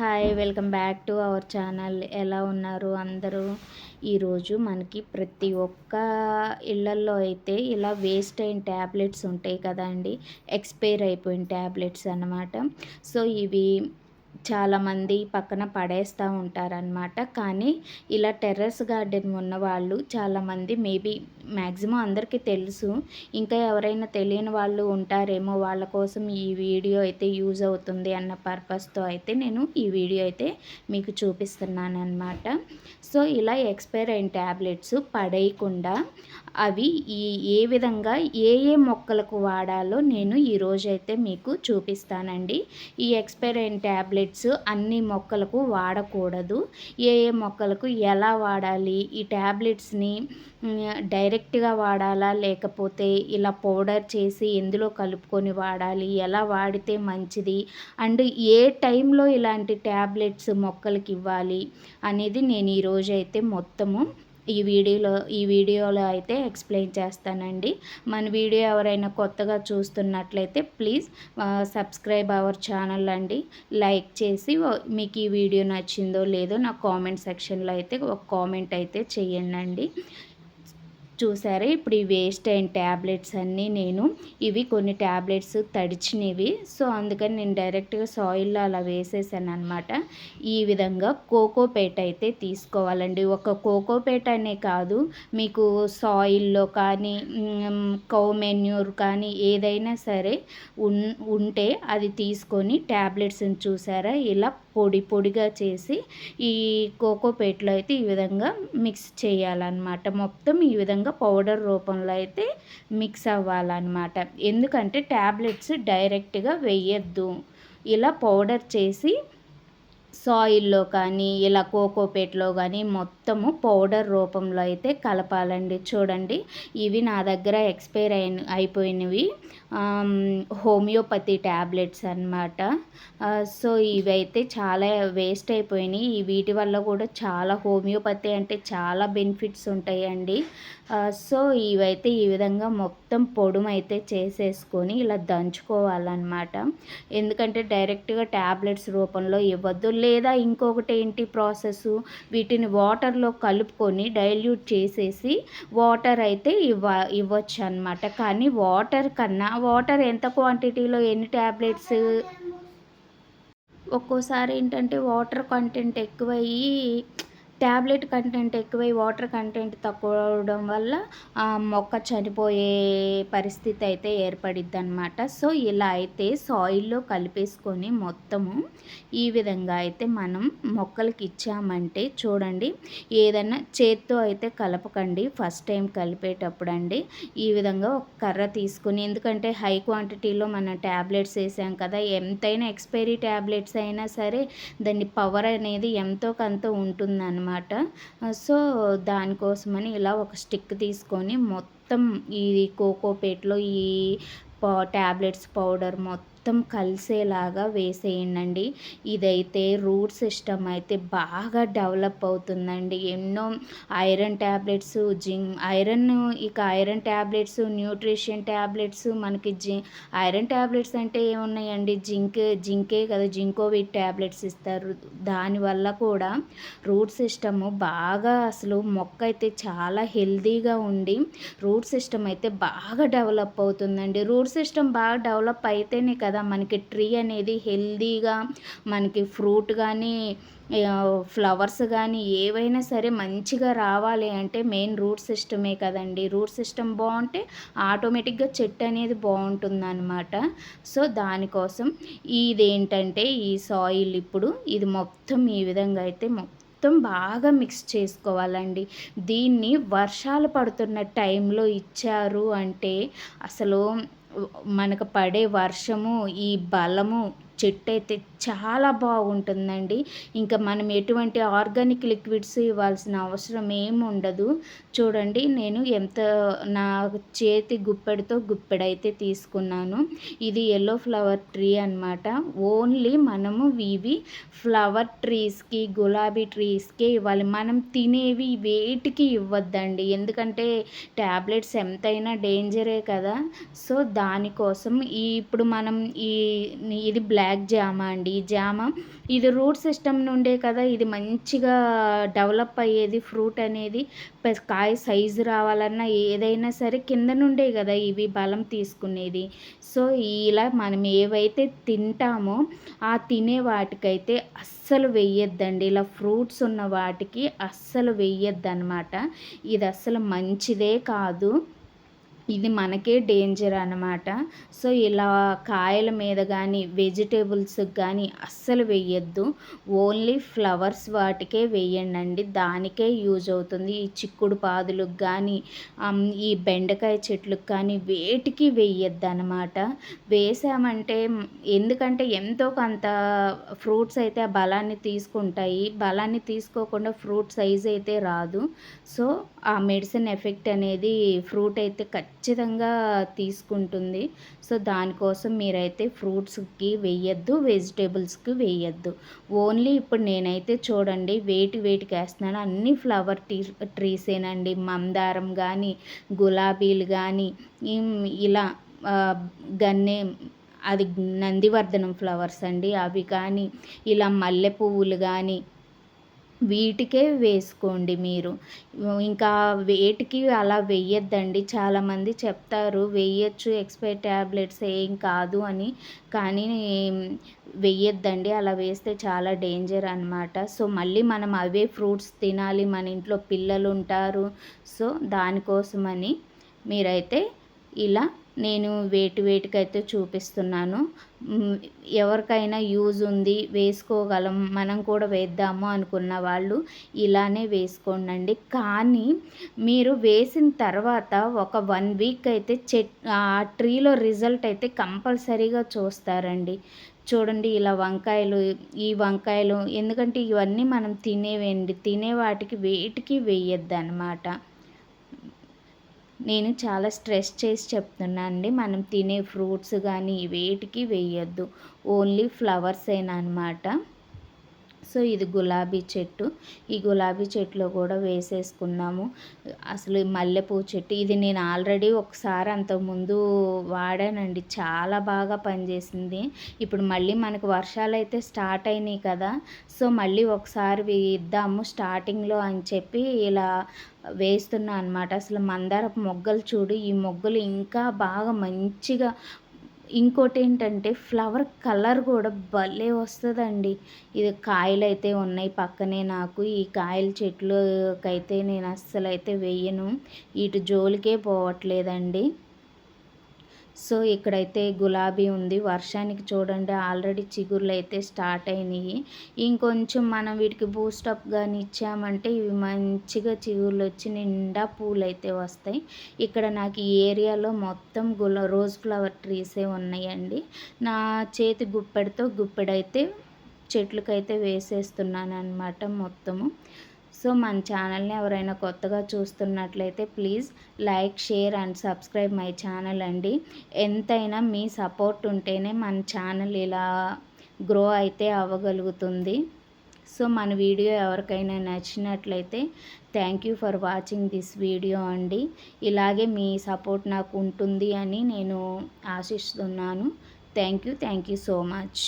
Hi, welcome back to our channel. ఎలా ఉన్నారు అందరూ? ఈరోజు మనకి ప్రతి ఒక్క ఇళ్ళల్లో అయితే ఇలా వేస్ట్ అయిన ట్యాబ్లెట్స్ ఉంటాయి కదండి. ఎక్స్పైర్ అయిపోయిన ట్యాబ్లెట్స్ అన్నమాట. సో ఇవి చాలామంది పక్కన పడేస్తూ ఉంటారనమాట. కానీ ఇలా టెర్రస్ గార్డెన్ ఉన్నవాళ్ళు చాలామంది మేబీ మ్యాక్సిమం అందరికీ తెలుసు. ఇంకా ఎవరైనా తెలియని వాళ్ళు ఉంటారేమో, వాళ్ళ కోసం ఈ వీడియో అయితే యూజ్ అవుతుంది అన్న పర్పస్తో అయితే నేను ఈ వీడియో అయితే మీకు చూపిస్తున్నాను అనమాట. సో ఇలా ఎక్స్పైర్ అయిన ట్యాబ్లెట్స్ పడేయకుండా అవి ఏ విధంగా ఏ మొక్కలకు వాడాలో నేను ఈరోజైతే మీకు చూపిస్తానండి. ఈ ఎక్స్పైర్ అయిన ట్యాబ్లెట్స్ అన్ని మొక్కలకు వాడకూడదు. ఏ మొక్కలకు ఎలా వాడాలి, ఈ ట్యాబ్లెట్స్ని డైరెక్ట్గా వాడాలా, లేకపోతే ఇలా పౌడర్ చేసి ఎందులో కలుపుకొని వాడాలి, ఎలా వాడితే మంచిది, అండ్ ఏ టైంలో ఇలాంటి ట్యాబ్లెట్స్ మొక్కలకి ఇవ్వాలి అనేది నేను ఈరోజైతే మొత్తము ఈ వీడియోలో అయితే ఎక్స్ప్లెయిన్ చేస్తానండి. మన వీడియో ఎవరైనా కొత్తగా చూస్తున్నట్లయితే ప్లీజ్ సబ్స్క్రైబ్ అవర్ ఛానల్ అండి. లైక్ చేసి మీకు ఈ వీడియో నచ్చిందో లేదో నా కామెంట్ సెక్షన్లో అయితే ఒక కామెంట్ అయితే చేయండి. చూసారా, ఇప్పుడు ఈ వేస్ట్ అయిన ట్యాబ్లెట్స్ అన్నీ ఇవి కొన్ని ట్యాబ్లెట్స్ తడిచినవి. సో అందుకని నేను డైరెక్ట్గా సాయిల్లో అలా వేసేసాను అనమాట. ఈ విధంగా కోకోపేట్ అయితే తీసుకోవాలండి. ఒక కోకోపేట్ అనే కాదు, మీకు సాయిల్లో కానీ కౌ మెన్యూర్ కానీ ఏదైనా సరే ఉంటే అది తీసుకొని ట్యాబ్లెట్స్ని చూసారా ఇలా పొడి పొడిగా చేసి ఈ కోకోపేట్లో అయితే ఈ విధంగా మిక్స్ చేయాలన్నమాట. మొత్తం ఈ విధంగా పౌడర్ రూపంలో అయితే మిక్స్ అవ్వాలన్నమాట. ఎందుకంటే ట్యాబ్లెట్స్ డైరెక్ట్గా వేయద్దు. ఇలా పౌడర్ చేసి సాయిల్లో కానీ ఇలా కోకోపేట్లో కానీ మొత్తము పౌడర్ రూపంలో అయితే కలపాలండి. చూడండి, ఇవి నా దగ్గర ఎక్స్పైర్ అయిపోయినవి హోమియోపతి ట్యాబ్లెట్స్ అన్నమాట. సో ఇవైతే చాలా వేస్ట్ అయిపోయినాయి. వీటి వల్ల కూడా చాలా హోమియోపతి అంటే చాలా బెనిఫిట్స్ ఉంటాయండి. సో ఇవైతే ఈ విధంగా మొత్తం పొడుమైతే చేసేసుకొని ఇలా దంచుకోవాలన్నమాట. ఎందుకంటే డైరెక్ట్గా ట్యాబ్లెట్స్ రూపంలో ఇవ్వద్దు. లేదా ఇంకొకటి ఏంటి ప్రాసెస్, వీటిని వాటర్లో కలుపుకొని డైల్యూట్ చేసేసి వాటర్ అయితే ఇవ్వచ్చు అనమాట. కానీ వాటర్ ఎంత క్వాంటిటీలో ఎన్ని ట్యాబ్లెట్స్, ఒక్కోసారి ఏంటంటే వాటర్ కంటెంట్ ఎక్కువయ్యి ట్యాబ్లెట్ కంటెంట్ ఎక్కువై వాటర్ కంటెంట్ తక్కువ అవడం వల్ల మొక్క చనిపోయే పరిస్థితి అయితే ఏర్పడిద్ది అనమాట. సో ఇలా అయితే సాయిల్లో కలిపేసుకొని మొత్తము ఈ విధంగా అయితే మనం మొక్కలకి ఇచ్చామంటే చూడండి, ఏదైనా చేత్తో అయితే కలపకండి ఫస్ట్ టైం కలిపేటప్పుడు అండి. ఈ విధంగా ఒక కర్ర తీసుకుని, ఎందుకంటే హై క్వాంటిటీలో మనం ట్యాబ్లెట్స్ వేసాం కదా, ఎంతైనా ఎక్స్పైరీ ట్యాబ్లెట్స్ అయినా సరే దాని పవర్ అనేది ఎంతో కొంత ఉంటుందన్నమాట. సో దానికోసమని ఇలా ఒక స్టిక్ తీసుకొని మొత్తం ఈ కోకోపేట్లో ఈ ట్యాబ్లెట్స్ పౌడర్ మొత్తం కలిసేలాగా వేసేయండి. ఇదైతే రూట్ సిస్టమ్ అయితే బాగా డెవలప్ అవుతుందండి. ఎన్నో iron tablets, iron tablets, nutrition tablets, మనకి ఐరన్ ట్యాబ్లెట్స్ అంటే ఏమున్నాయండి, జింకే కదా, జింకోవిట్ ట్యాబ్లెట్స్ ఇస్తారు. దానివల్ల కూడా రూట్ సిస్టమ్ బాగా అసలు మొక్క అయితే చాలా హెల్తీగా ఉండి రూట్ సిస్టమ్ అయితే బాగా డెవలప్ అవుతుందండి. రూట్ సిస్టమ్ బాగా డెవలప్ అయితేనే కదా మనకి ట్రీ అనేది హెల్తీగా, మనకి ఫ్రూట్ కానీ ఫ్లవర్స్ కానీ ఏవైనా సరే మంచిగా రావాలి అంటే మెయిన్ రూట్ సిస్టమే కదండి. రూట్ సిస్టమ్ బాగుంటే ఆటోమేటిక్గా చెట్టు అనేది బాగుంటుందన్నమాట. సో దానికోసం ఇదేంటంటే ఈ సాయిల్ ఇప్పుడు ఇది మొత్తం ఈ విధంగా అయితే మొత్తం బాగా మిక్స్ చేసుకోవాలండి. దీన్ని వర్షాలు పడుతున్న టైంలో ఇచ్చారు అంటే అసలు మనకు పడే వర్షము, ఈ బలము చెట్టు అయితే చాలా బాగుంటుందండి. ఇంకా మనం ఎటువంటి ఆర్గానిక్ లిక్విడ్స్ ఇవ్వాల్సిన అవసరం ఏమి ఉండదు. చూడండి, నేను నా చేతి గుప్పెడైతే తీసుకున్నాను. ఇది ఎల్లో ఫ్లవర్ ట్రీ అనమాట. ఓన్లీ మనము ఇవి ఫ్లవర్ ట్రీస్కి, గులాబీ ట్రీస్కి ఇవ్వాలి. మనం తినేవి వేటికి ఇవ్వద్దండి, ఎందుకంటే ట్యాబ్లెట్స్ ఎంతైనా డేంజరే కదా. సో దానికోసం ఇప్పుడు మనం ఇది బ్లాక్ బ్లాక్ జామ అండి. ఈ జామ ఇది రూట్ సిస్టమ్ నుండే కదా ఇది మంచిగా డెవలప్ అయ్యేది. ఫ్రూట్ అనేది ప్లస్ కాయ సైజు రావాలన్నా ఏదైనా సరే కింద నుండే కదా ఇవి బలం తీసుకునేది. సో, ఇలా మనం ఏవైతే తింటామో ఆ తినే వాటికైతే అస్సలు వెయ్యొద్దండి. ఇలా ఫ్రూట్స్ ఉన్న వాటికి అస్సలు వెయ్యొద్దనమాట. ఇది అస్సలు మంచిదే కాదు. ఇది మనకే డేంజర్ అనమాట. సో, ఇలా కాయల మీద గానీ, వెజిటబుల్స్‌కి గానీ అస్సలు వెయ్యొద్దు. ఓన్లీ ఫ్లవర్స్ వాటికే వెయ్యండండి. దానికే యూజ్ అవుతుంది. ఈ చిక్కుడు పాదులకు గానీ, ఈ బెండకాయ చెట్లుకి కానీ వేటికి వెయ్యొద్దనమాట. వేసామంటే ఎందుకంటే ఎంతో కొంత ఫ్రూట్స్ అయితే ఆ బలాన్ని తీసుకుంటాయి. బలాన్ని తీసుకోకుండా ఫ్రూట్ సైజ్ అయితే రాదు. సో, ఆ మెడిసిన్ ఎఫెక్ట్ అనేది ఫ్రూట్ అయితే ఖచ్చితంగా తీసుకుంటుంది. సో, దానికోసం మీరైతే ఫ్రూట్స్‌కి వెయ్యొద్దు, వెజిటబుల్స్‌కి వెయ్యొద్దు. ఓన్లీ ఇప్పుడు నేనైతే చూడండి వేటికేస్తున్నాను అన్నీ ఫ్లవర్ ట్రీసేనండి. మందారం గానీ, గులాబీలు గానీ, ఇలా ఆహ్, గన్నేం అది నందివర్ధనం ఫ్లవర్స్ అండి. అవి కానీ, ఇలా మల్లె పువ్వులు గానీ వీటికే వేసుకోండి మీరు. ఇంకా వేటికి అలా వెయ్యొద్దండి. చాలామంది చెప్తారు వెయ్యొచ్చు ఎక్స్‌పైర్ టాబ్లెట్స్ ఏం కాదు అని. కానీ వెయ్యొద్దండి. అలా వేస్తే చాలా డేంజర్ అనమాట. సో, మళ్ళీ మనం అవే ఫ్రూట్స్ తినాలి. మన ఇంట్లో పిల్లలుంటారు. సో, దానికోసమని మీరైతే ఇలా నేను వేటికైతే చూపిస్తున్నాను. ఎవరికైనా యూజ్ ఉంది, వేసుకోగలం, మనం కూడా వేద్దాము అనుకున్న వాళ్ళు ఇలానే వేసుకోండండి. కానీ మీరు వేసిన తర్వాత ఒక 1 వీక్ అయితే ఆ ట్రీలో రిజల్ట్ అయితే కంపల్సరీగా చూస్తారండి. చూడండి ఇలా ఈ వంకాయలు ఎందుకంటే ఇవన్నీ మనం తినేవండి. తినే వాటికి వేటికి వేయొద్దనమాట. నేను చాలా స్ట్రెస్ చేసి చెప్తున్నా అండి. మనం తినే ఫ్రూట్స్ గానీ వేటికి వెయ్యొద్దు. ఓన్లీ ఫ్లవర్సేననమాట. సో, ఇది గులాబీ చెట్టు. ఈ గులాబీ చెట్టులో కూడా వేసేసుకున్నాము. అసలు మల్లెపూ చెట్టు ఇది నేను ఆల్రెడీ ఒకసారి అంతకుముందు వాడానండి. చాలా బాగా పనిచేసింది. ఇప్పుడు మళ్ళీ మనకు వర్షాలైతే స్టార్ట్ అయినాయి కదా! సో, మళ్ళీ ఒకసారి ఇద్దాము స్టార్టింగ్‌లో అని చెప్పి ఇలా వేస్తున్నా అనమాట. అసలు మందారపు మొగ్గలు చూడు, ఈ మొగ్గలు ఇంకా బాగా మంచిగా ఇంకోటేంటంటే ఫ్లవర్ కలర్ కూడా భలే వస్తదండి. ఇది కాయలైతే ఉన్నాయి పక్కనే నాకు. ఈ కాయల చెట్లుకైతే నేను అస్సలైతే వెయ్యను. ఈటి జోలికే పోవట్లేదండి. సో, ఇక్కడైతే గులాబీ ఉంది. వర్షానికి చూడండి ఆల్రెడీ చిగుర్లయితే స్టార్ట్ అయినాయి. ఇంకొంచెం మనం వీటికి బూస్టప్ గాని ఇచ్చామంటే ఇవి మంచిగా చిగుర్లొచ్చి నిండా పూలైతే వస్తాయి. ఇక్కడ నాకు ఈ ఏరియాలో మొత్తం రోజ్ ఫ్లవర్ ట్రీసే ఉన్నాయండి. నా చేతి గుప్పెడైతే చెట్లకైతే వేసేస్తున్నాననమాట మొత్తము. సో, మన ఛానల్‌ని ఎవరైనా కొత్తగా చూస్తున్నట్లయితే please like, share and subscribe my channel అండి. ఎంతైనా మీ సపోర్ట్ ఉంటేనే మన ఛానల్ ఇలా గ్రో అయితే అవ్వగలుగుతుంది. సో, మన వీడియో ఎవరికైనా నచ్చినట్లయితే thank you for watching this video అండి. ఇలాగే మీ సపోర్ట్ నాకు ఉంటుంది అని నేను ఆశిస్తున్నాను. Thank you so much.